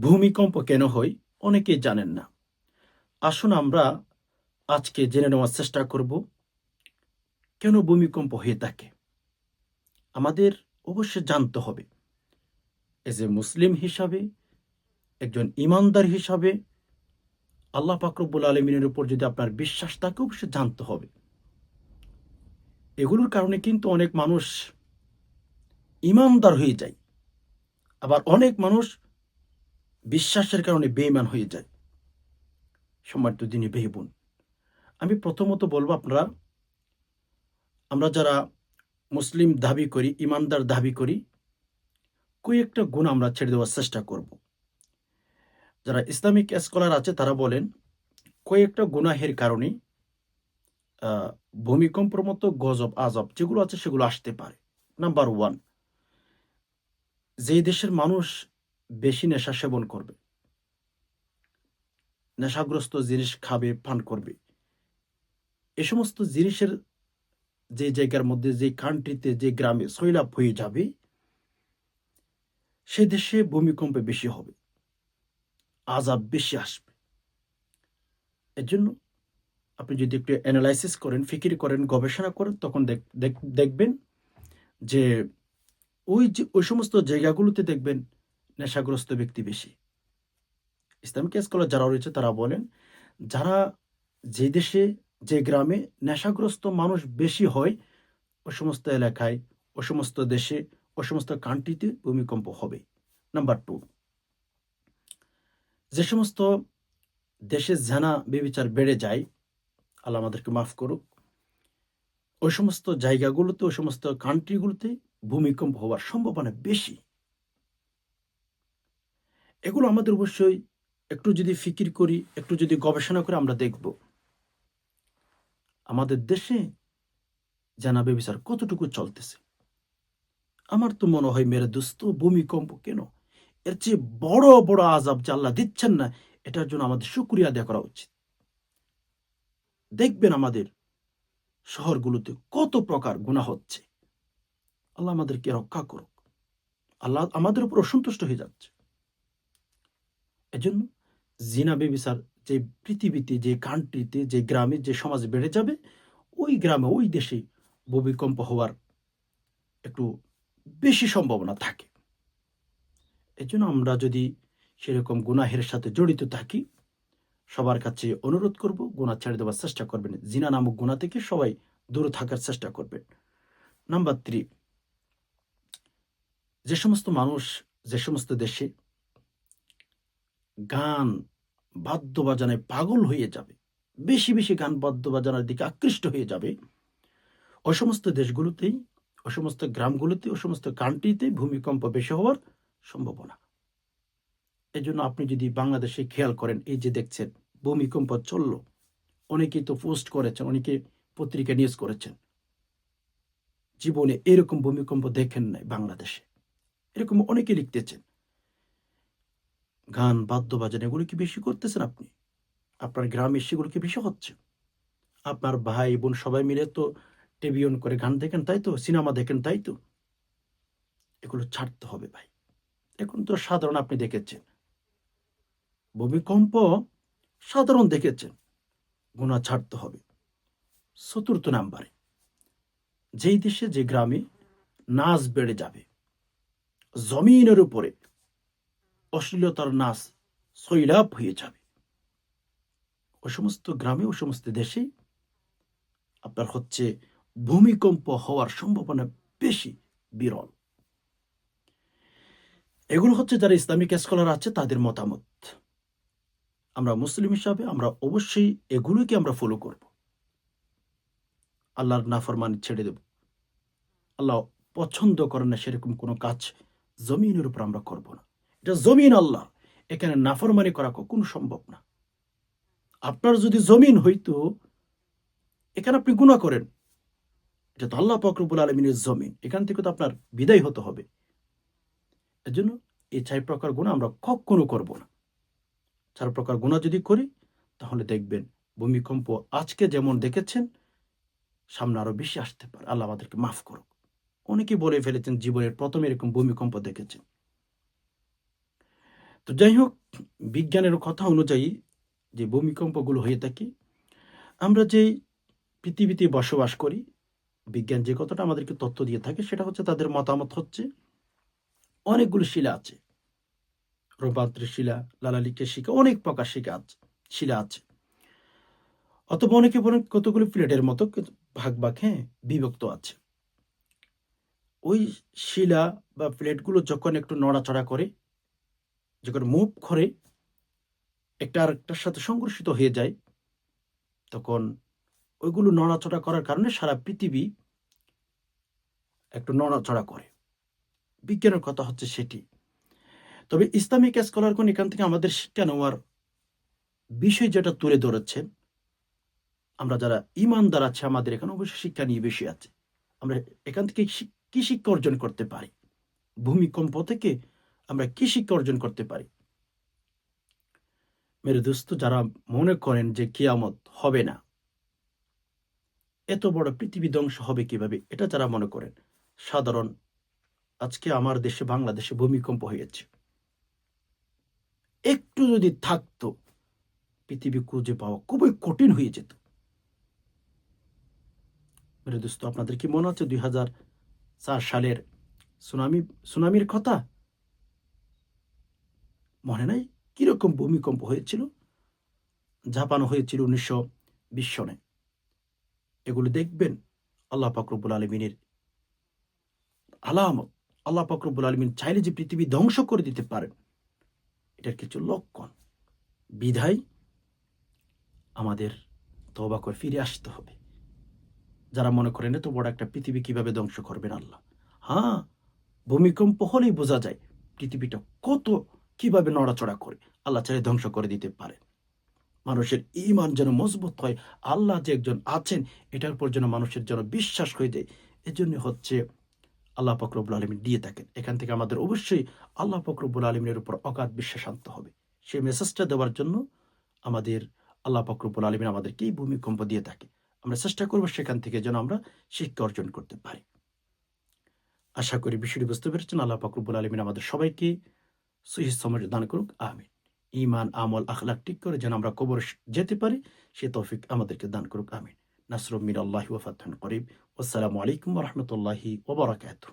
ভূমিকম্প কেন হয় অনেকেই জানেন না। আসুন আমরা আজকে জেনে নেওয়ার চেষ্টা করব কেন ভূমিকম্প হয়ে থাকে। আমাদের অবশ্যই জানতে হবে, এজ এ মুসলিম হিসাবে, একজন ইমানদার হিসাবে আল্লাহ পাক রব্বুল আলামিনের উপর যদি আপনার বিশ্বাস থাকে অবশ্যই জানতে হবে। এগুলোর কারণে কিন্তু অনেক মানুষ ইমানদার হয়ে যায়, আবার অনেক মানুষ বিশ্বাসের কারণে বেঈমান হয়ে যায়। সম্মানিত দিনী ভাই বোন, আমি প্রথমত বলবো আমরা যারা মুসলিম দাবি করি, ইমানদার দাবি করি, কয়েকটা গুণ আমরা ছেড়ে দেওয়ার চেষ্টা করব। যারা ইসলামিক স্কলার আছে তারা বলেন কয়েকটা গুনাহের কারণে আহ, ভূমিকম্পের মতো গজব আজব যেগুলো আছে সেগুলো আসতে পারে। নাম্বার ওয়ান, যে দেশের মানুষ বেশি নেশা সেবন করবে, নেশাগ্রস্ত জিনিস খাবে, পান করবে, এ সমস্ত জিনিসের যে জায়গার মধ্যে, যে কান্ট্রিতে, যে গ্রামে সৈলাভ হয়ে যাবে, সে দেশে ভূমিকম্পে বেশি হবে, আজাব বেশি আসবে। এর জন্য আপনি যদি একটু অ্যানালাইসিস করেন, ফিকির করেন, গবেষণা করেন, তখন দেখবেন যে ওই সমস্ত জায়গাগুলোতে দেখবেন নেশাগ্রস্ত ব্যক্তি বেশি। ইসলামিক স্কলার যারা রয়েছে তারা বলেন, যারা যে দেশে, যে গ্রামে নেশাগ্রস্ত মানুষ বেশি হয়, ও সমস্ত এলাকায়, ও সমস্ত দেশে, ও সমস্ত কান্ট্রিতে ভূমিকম্প হবে। নাম্বার টু, যে সমস্ত দেশে জেনা বেবিচার বেড়ে যায়, আল্লাহ আমাদেরকে মাফ করুক, ওই সমস্ত জায়গাগুলোতে, ওই সমস্ত কান্ট্রিগুলোতে ভূমিকম্প হওয়ার সম্ভাবনা বেশি। এগুলো আমাদের অবশ্যই একটু যদি ফিকির করি, একটু যদি গবেষণা করে আমরা দেখব আমাদের দেশে জেনা বেবিচার কতটুকু চলতেছে। আমার তো মনে হয় মেরে দোস্ত, ভূমিকম্প কেন, এর চেয়ে বড় বড় আযাব যে আল্লাহ দিচ্ছেন না, এটার জন্য আমাদের শুকরিয়া আদায় করা উচিত। দেখবেন আমাদের শহরগুলোতে কত প্রকার গুনাহ হচ্ছে। আল্লাহ আমাদেরকে রক্ষা করুক। আল্লাহ আমাদের উপর অসন্তুষ্ট হয়ে যাচ্ছে। এজন্য জিনা বেবিচার যে পৃথিবীতে, যে কান্ট্রিতে, যে গ্রামে, যে সমাজে বেড়ে যাবে, ওই গ্রামে, ওই দেশে ভূমিকম্প হওয়ার একটু বেশি সম্ভাবনা থাকে। এজন্য আমরা যদি সেরকম গুনাহের সাথে জড়িত থাকি, সবার কাছে অনুরোধ করব গুনাহ ছেড়ে দেওয়ার চেষ্টা করবেন। জিনা নামক গুনাহ থেকে সবাই দূরে থাকার চেষ্টা করবেন। নাম্বার থ্রি, যে সমস্ত মানুষ, যে সমস্ত দেশে গান বাদ্যবাজনায় পাগল হয়ে যাবে, বেশি বেশি গান বাদ্যবাজনার দিকে আকৃষ্ট হয়ে যাবে, ওই সমস্ত দেশগুলোতেই, ওই সমস্ত গ্রামগুলোতে, ওই সমস্ত কান্ট্রিতে ভূমিকম্প বেশি হওয়ার সম্ভাবনা। এই জন্য আপনি যদি বাংলাদেশে খেয়াল করেন, এই যে দেখছেন ভূমিকম্প চলল, অনেকেই তো পোস্ট করেছেন, অনেকে পত্রিকা নিউজ করেছেন, জীবনে এরকম ভূমিকম্প দেখেন নাই বাংলাদেশে, এরকম অনেকে লিখতেছেন। গান বাদ্যবাজনা এগুলো কি বেশি করতেছেন আপনি? আপনার গ্রামে সেগুলো কি বেশি হচ্ছে? আপনার ভাই বোন সবাই মিলে তো টিভি অন করে গান দেখেন, তাই তো, সিনেমা দেখেন, তাই তো। এগুলো ছাড়তে হবে ভাই। এখন তো সাধারণ আপনি দেখেছেন ভূমিকম্প, সাধারণ দেখেছেন, গুনাহ ছাড়তে হবে। চতুর্থ নাম্বারে, যেই দেশে, যে গ্রামে নাচ বেড়ে যাবে, জমিনের উপরে অশ্লীলতার নাচ সৈলাভ হয়ে যাবে, ওই সমস্ত গ্রামে, ওই সমস্ত দেশে আপনার হচ্ছে ভূমিকম্প হওয়ার সম্ভাবনা বেশি, বিরল। এগুলো হচ্ছে যারা ইসলামিক স্কলার আছে তাদের মতামত। আমরা মুসলিম হিসাবে আমরা অবশ্যই এগুলোকে আমরা ফলো করব। আল্লাহর নাফরমানি ছেড়ে দেব। আল্লাহ পছন্দ করেন না সেরকম কোনো কাজ জমিনের উপর আমরা করব না। এটা জমিন আল্লাহ, এখানে নাফরমানি করা কখনো সম্ভব না। আপনার যদি জমিন হইতো, এখানে আপনি গুনাহ করেন, এটা তো আল্লাহ পাক রব্বুল আলামিনের জমিন, এখান থেকে তো আপনার বিদায় হতে হবে। এজন্য এই 4 প্রকার গুনাহ আমরা কখনো করব না। 4 প্রকার গুনাহ যদি করি, তাহলে দেখবেন ভূমিকম্প আজকে যেমন দেখেছেন, সামনে আরো বেশি আসতে পারে। আল্লাহ আমাদেরকে মাফ করুক। অনেকেই বলে ফেলেছেন জীবনের প্রথম এরকম ভূমিকম্প দেখেছেন। তো যাই হোক, বিজ্ঞানের কথা অনুযায়ী যে ভূমিকম্পগুলো হয়ে থাকে, আমরা যেই পৃথিবীতে বসবাস করি, বিজ্ঞান যে কথাটা আমাদেরকে তথ্য দিয়ে থাকে সেটা হচ্ছে, তাদের মতামত হচ্ছে অনেকগুলো শিলা আছে। রূপান্তরের শিলা, লালালিকের শিলা, অনেক প্রকার শিলা আছে। অথবা অনেকে বলেন কতগুলো প্লেটের মতো ভাগ ভাগ, হ্যাঁ, বিভক্ত আছে। ওই শিলা বা প্লেটগুলো যখন একটু নড়াচড়া করে, যখন মুভ করে, একটা আরেকটার সাথে সংঘর্ষিত হয়ে যায়, তখন ওইগুলো নড়াচড়া করার কারণে সারা পৃথিবী একটু নড়াচড়া করে। বিজ্ঞানের কথা হচ্ছে সেটি। তবে ইসলামিক স্কলারগণ এখান থেকে আমাদের শিক্ষা নেওয়ার বিষয় যেটা তুলে ধরেছেন, আমরা যারা ঈমানদার আছে আমাদের এখানে অবশ্যই শিক্ষা নিয়ে বেশি আছে। আমরা এখান থেকে কি শিক্ষা অর্জন করতে পারি? ভূমিকম্প থেকে আমরা কি শিক্ষা অর্জন করতে পারি? মেরে দোস্ত, যারা মনে করেন যে কিয়ামত হবে না, এত বড় পৃথিবী ধ্বংস হবে কিভাবে, এটা যারা মনে করেন, সাধারণ আজকে আমার দেশে বাংলাদেশে ভূমিকম্প হয়েছে, একটু যদি থাকতো পৃথিবী খুঁজে পাওয়া খুবই কঠিন হয়ে যেত। মেরে দোস্ত, আপনাদের কি মনে হচ্ছে 2004 সালের সুনামির কথা মনে নাই? কিরকম ভূমিকম্প হয়েছিল, ঝাঁপানো হয়েছিল 1920 সনে। এগুলো দেখবেন আল্লাহ পাক রব্বুল আলামিনের আলামত। আল্লাহ পাক রব্বুল আলামিন চাইলে যে পৃথিবী ধ্বংস করে দিতে পারেন, এটার কিছু লক্ষণ। বিধায় আমাদের তওবা করে ফিরে আসতে হবে। যারা মনে করেন এত বড় একটা পৃথিবী কিভাবে ধ্বংস করবেন আল্লাহ, হ্যাঁ, ভূমিকম্প হলেই বোঝা যায় পৃথিবীটা কত কিভাবে নড়াচড়া করে। আল্লাহ চাইলে ধ্বংস করে দিতে পারেন। মানুষের ঈমান যেন মজবুত হয়, আল্লাহ যে একজন আছেন এটার উপর যেন মানুষের যেন বিশ্বাস হয়ে যায়। এজন্য হচ্ছে আল্লাহ পাক রব্বুল আলামিন দিয়ে থাকেন। এখান থেকে আমাদের অবশ্যই আল্লাহ পাক রব্বুল আলামিনের উপর অগাধ বিশ্বাস আনতে হবে। সেই মেসেজটা দেওয়ার জন্য আমাদের আল্লাহ পাক রব্বুল আলামিন আমাদেরকে এই ভূমিকম্প দিয়ে থাকে। আমরা চেষ্টা করব সেখান থেকে যেন আমরা শিক্ষা অর্জন করতে পারি। আশা করি বিষয়টি বুঝতে পেরেছেন। আল্লাহ পাক রব্বুল আলামিন আমাদের সবাইকে সহিহ সমঝ দান করুক, আমিন। ঈমান, আমল, আখলাক ঠিক করে যেন আমরা কবর যেতে পারি, সে তৌফিক আমাদেরকে দান করুক, আমিন। নাসরুম মিনাল্লাহি ওয়া ফাতহুন করিব। আসসালামু আলাইকুম ওয়া রাহমাতুল্লাহি ওয়া বারাকাতুহু।